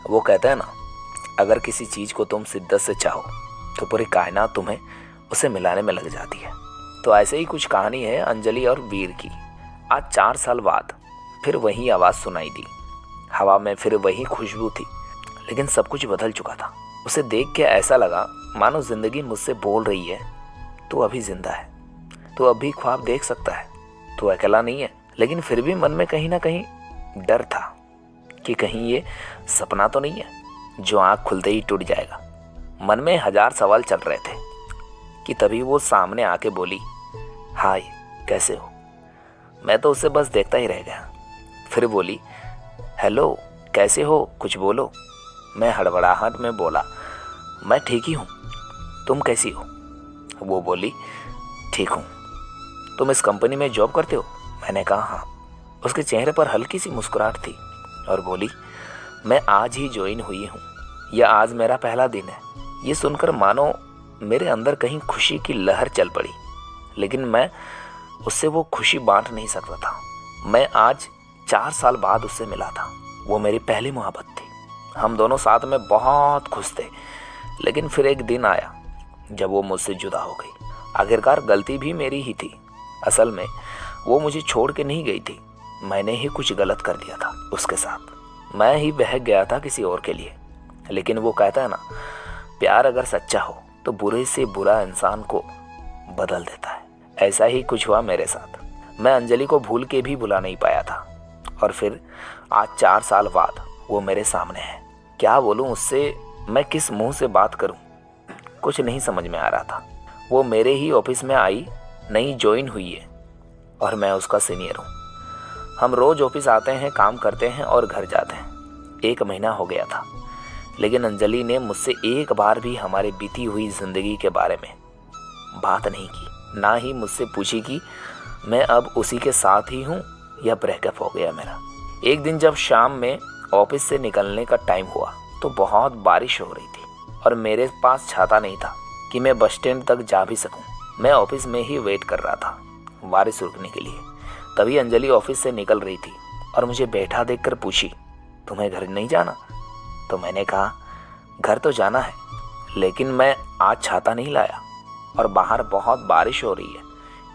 वो कहते हैं ना, अगर किसी चीज़ को तुम शिद्दत से चाहो तो पूरी कायनात तुम्हें उसे मिलाने में लग जाती है। तो ऐसे ही कुछ कहानी है अंजलि और वीर की। आज 4 साल बाद फिर वही आवाज़ सुनाई दी। हवा में फिर वही खुशबू थी, लेकिन सब कुछ बदल चुका था। उसे देख के ऐसा लगा मानो जिंदगी मुझसे बोल रही है, तू अभी जिंदा है, तू अभी ख्वाब देख सकता है, तू अकेला नहीं है। लेकिन फिर भी मन में कहीं ना कहीं डर था कि कहीं ये सपना तो नहीं है जो आँख खुलते ही टूट जाएगा। मन में 1000 सवाल चल रहे थे कि तभी वो सामने आके बोली, हाय कैसे हो। मैं तो उसे बस देखता ही रह गया। फिर बोली, हेलो कैसे हो, कुछ बोलो। मैं हड़बड़ाहट में बोला, मैं ठीक ही हूँ, तुम कैसी हो। वो बोली, ठीक हूँ। तुम इस कंपनी में जॉब करते हो। मैंने कहा हाँ। उसके चेहरे पर हल्की सी मुस्कुराहट थी और बोली, मैं आज ही ज्वाइन हुई हूँ, यह आज मेरा पहला दिन है। ये सुनकर मानो मेरे अंदर कहीं खुशी की लहर चल पड़ी, लेकिन मैं उससे वो खुशी बांट नहीं सकता था। मैं आज 4 साल बाद उससे मिला था। वो मेरी पहली मोहब्बत थी। हम दोनों साथ में बहुत खुश थे, लेकिन फिर एक दिन आया जब वो मुझसे जुदा हो गई। आखिरकार गलती भी मेरी ही थी। असल में वो मुझे छोड़ के नहीं गई थी, मैंने ही कुछ गलत कर दिया था उसके साथ। मैं ही बहक गया था किसी और के लिए। लेकिन वो कहता है ना, प्यार अगर सच्चा हो तो बुरे से बुरा इंसान को बदल देता है। ऐसा ही कुछ हुआ मेरे साथ। मैं अंजलि को भूल के भी भुला नहीं पाया था, और फिर आज 4 साल बाद वो मेरे सामने है। क्या बोलूं उससे, मैं किस मुंह से बात करूं, कुछ नहीं समझ में आ रहा था। वो मेरे ही ऑफिस में आई, नई ज्वाइन हुई है और मैं उसका सीनियर हूँ। हम रोज ऑफिस आते हैं, काम करते हैं और घर जाते हैं। 1 महीना हो गया था, लेकिन अंजलि ने मुझसे एक बार भी हमारी बीती हुई जिंदगी के बारे में बात नहीं की। ना ही मुझसे पूछी कि मैं अब उसी के साथ ही हूँ या ब्रेकअप हो गया मेरा। एक दिन जब शाम में ऑफिस से निकलने का टाइम हुआ तो बहुत बारिश हो रही थी और मेरे पास छाता नहीं था कि मैं बस स्टैंड तक जा भी सकूं। मैं ऑफिस में ही वेट कर रहा था बारिश रुकने के लिए। तभी अंजलि ऑफिस से निकल रही थी और मुझे बैठा देखकर पूछी, तुम्हें घर नहीं जाना। तो मैंने कहा, घर तो जाना है, लेकिन मैं आज छाता नहीं लाया और बाहर बहुत बारिश हो रही है,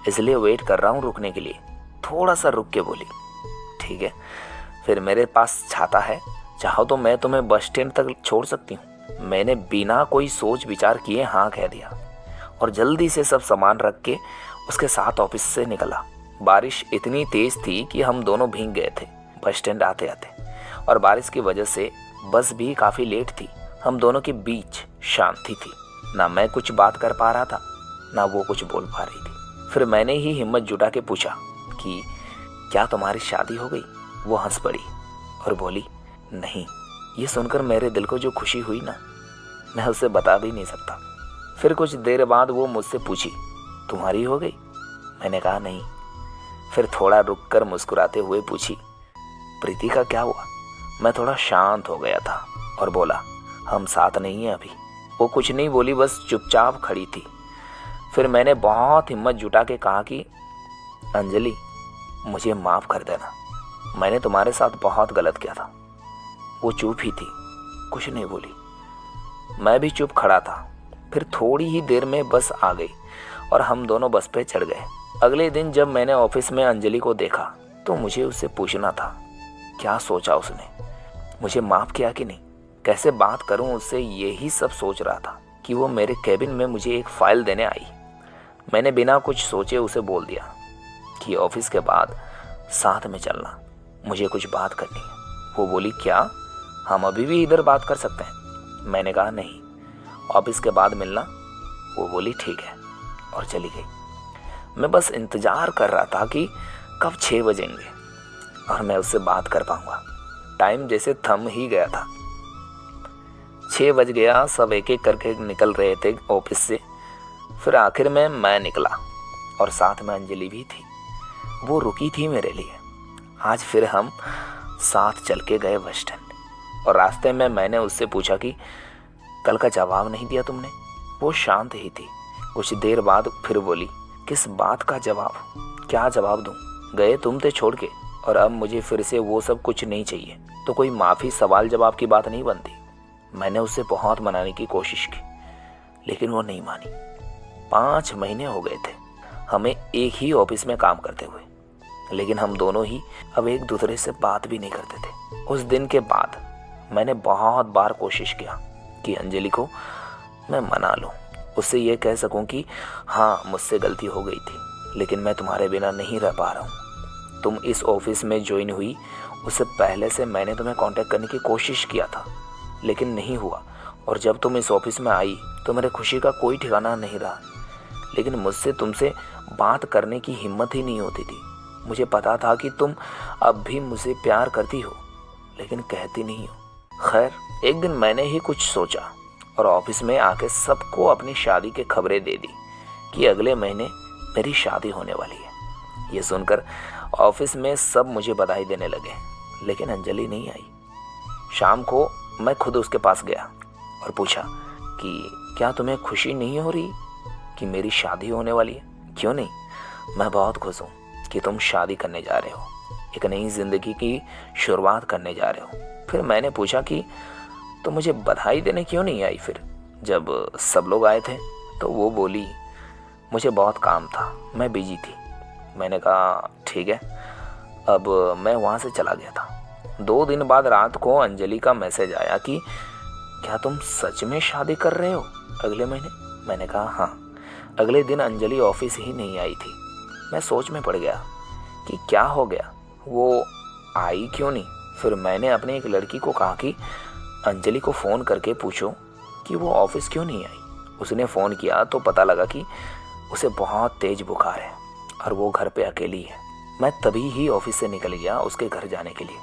इसलिए वेट कर रहा हूँ रुकने के लिए। थोड़ा सा रुक के बोली, ठीक है, फिर मेरे पास छाता है, चाहो तो मैं तुम्हें बस स्टैंड तक छोड़ सकती हूँ। मैंने बिना कोई सोच विचार किए हाँ कह दिया और जल्दी से सब सामान रख के उसके साथ ऑफिस से निकला। बारिश इतनी तेज थी कि हम दोनों भीग गए थे बस स्टैंड आते आते, और बारिश की वजह से बस भी काफ़ी लेट थी। हम दोनों के बीच शांति थी, ना मैं कुछ बात कर पा रहा था ना वो कुछ बोल पा रही थी। फिर मैंने ही हिम्मत जुटा के पूछा कि क्या तुम्हारी शादी हो गई। वो हंस पड़ी और बोली, नहीं। ये सुनकर मेरे दिल को जो खुशी हुई ना, मैं उसे बता भी नहीं सकता। फिर कुछ देर बाद वो मुझसे पूछी, तुम्हारी हो गई। मैंने कहा नहीं। फिर थोड़ा रुक कर मुस्कुराते हुए पूछी, प्रीति का क्या हुआ। मैं थोड़ा शांत हो गया था और बोला, हम साथ नहीं हैं अभी। वो कुछ नहीं बोली, बस चुपचाप खड़ी थी। फिर मैंने बहुत हिम्मत जुटा के कहा कि अंजलि, मुझे माफ़ कर देना, मैंने तुम्हारे साथ बहुत गलत किया था। वो चुप ही थी, कुछ नहीं बोली। मैं भी चुप खड़ा था। फिर थोड़ी ही देर में बस आ गई और हम दोनों बस पे चढ़ गए। अगले दिन जब मैंने ऑफिस में अंजलि को देखा तो मुझे उससे पूछना था, क्या सोचा उसने, मुझे माफ़ किया कि नहीं, कैसे बात करूं उससे, यही सब सोच रहा था कि वो मेरे कैबिन में मुझे एक फ़ाइल देने आई। मैंने बिना कुछ सोचे उसे बोल दिया कि ऑफिस के बाद साथ में चलना, मुझे कुछ बात करनी है। वो बोली, क्या, हम अभी भी इधर बात कर सकते हैं। मैंने कहा नहीं, ऑफिस के बाद मिलना। वो बोली ठीक है और चली गई। मैं बस इंतज़ार कर रहा था कि कब 6 बजेंगे और मैं उससे बात कर पाऊंगा। टाइम जैसे थम ही गया था। 6 बज गया, सब एक एक करके निकल रहे थे ऑफिस से। फिर आखिर में मैं निकला और साथ में अंजलि भी थी। वो रुकी थी मेरे लिए। आज फिर हम साथ चल के गए बस स्टैंड और रास्ते में मैंने उससे पूछा कि कल का जवाब नहीं दिया तुमने। वो शांत ही थी। कुछ देर बाद फिर बोली, किस बात का जवाब, क्या जवाब दूं, गए तुम थे छोड़ के और अब मुझे फिर से वो सब कुछ नहीं चाहिए, तो कोई माफ़ी सवाल जवाब की बात नहीं बनती। मैंने उससे बहुत मनाने की कोशिश की, लेकिन वो नहीं मानी। 5 महीने हो गए थे हमें एक ही ऑफिस में काम करते हुए, लेकिन हम दोनों ही अब एक दूसरे से बात भी नहीं करते थे। उस दिन के बाद मैंने बहुत बार कोशिश किया कि अंजलि को मैं मना लूं, उससे ये कह सकूं कि हाँ, मुझसे गलती हो गई थी, लेकिन मैं तुम्हारे बिना नहीं रह पा रहा हूँ। तुम इस ऑफिस में ज्वाइन हुई उससे पहले से मैंने तुम्हें कांटेक्ट करने की कोशिश किया था, लेकिन नहीं हुआ। और जब तुम इस ऑफिस में आई तो मेरे खुशी का कोई ठिकाना नहीं रहा। लेकिन मुझसे तुमसे बात करने की हिम्मत ही नहीं होती थी। मुझे पता था कि तुम अब भी मुझे प्यार करती हो, लेकिन कहती नहीं हो। खैर, एक दिन मैंने ही कुछ सोचा और ऑफिस में आके सबको अपनी शादी की खबरें दे दी कि अगले महीने मेरी शादी होने वाली है। ये सुनकर ऑफिस में सब मुझे बधाई देने लगे, लेकिन अंजलि नहीं आई। शाम को मैं खुद उसके पास गया और पूछा कि क्या तुम्हें खुशी नहीं हो रही कि मेरी शादी होने वाली है? क्यों नहीं, मैं बहुत खुश हूँ कि तुम शादी करने जा रहे हो, एक नई जिंदगी की शुरुआत करने जा रहे हो। फिर मैंने पूछा कि तो मुझे बधाई देने क्यों नहीं आई फिर, जब सब लोग आए थे? तो वो बोली, मुझे बहुत काम था, मैं बिजी थी। मैंने कहा ठीक है। अब मैं वहाँ से चला गया था। 2 दिन बाद रात को अंजलि का मैसेज आया कि क्या तुम सच में शादी कर रहे हो अगले महीने? मैंने कहा हाँ। अगले दिन अंजलि ऑफिस ही नहीं आई थी। मैं सोच में पड़ गया कि क्या हो गया, वो आई क्यों नहीं। फिर मैंने अपने एक लड़की को कहा कि अंजलि को फ़ोन करके पूछो कि वो ऑफिस क्यों नहीं आई। उसने फ़ोन किया तो पता लगा कि उसे बहुत तेज बुखार है और वो घर पे अकेली है। मैं तभी ही ऑफिस से निकल गया उसके घर जाने के लिए।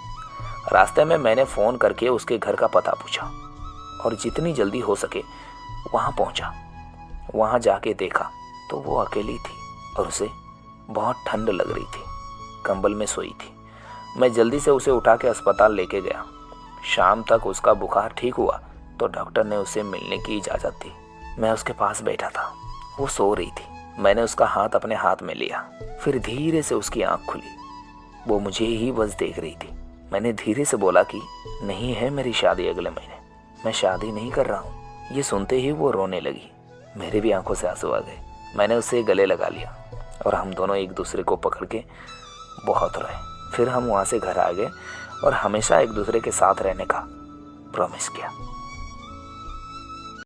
रास्ते में मैंने फ़ोन करके उसके घर का पता पूछा और जितनी जल्दी हो सके वहाँ पहुँचा। वहाँ जाके देखा तो वो अकेली थी और उसे बहुत ठंड लग रही थी, कंबल में सोई थी। मैं जल्दी से उसे उठा के अस्पताल लेके गया। शाम तक उसका बुखार ठीक हुआ तो डॉक्टर ने उसे मिलने की इजाज़त दी। मैं उसके पास बैठा था, वो सो रही थी। मैंने उसका हाथ अपने हाथ में लिया, फिर धीरे से उसकी आँख खुली। वो मुझे ही बस देख रही थी। मैंने धीरे से बोला कि नहीं है मेरी शादी अगले महीने, मैं शादी नहीं कर रहा हूँ। ये सुनते ही वो रोने लगी। मेरे भी आंखों से आंसू आ गए। मैंने उसे गले लगा लिया और हम दोनों एक दूसरे को पकड़ के बहुत रोए। फिर हम वहाँ से घर आ गए और हमेशा एक दूसरे के साथ रहने का प्रॉमिस किया।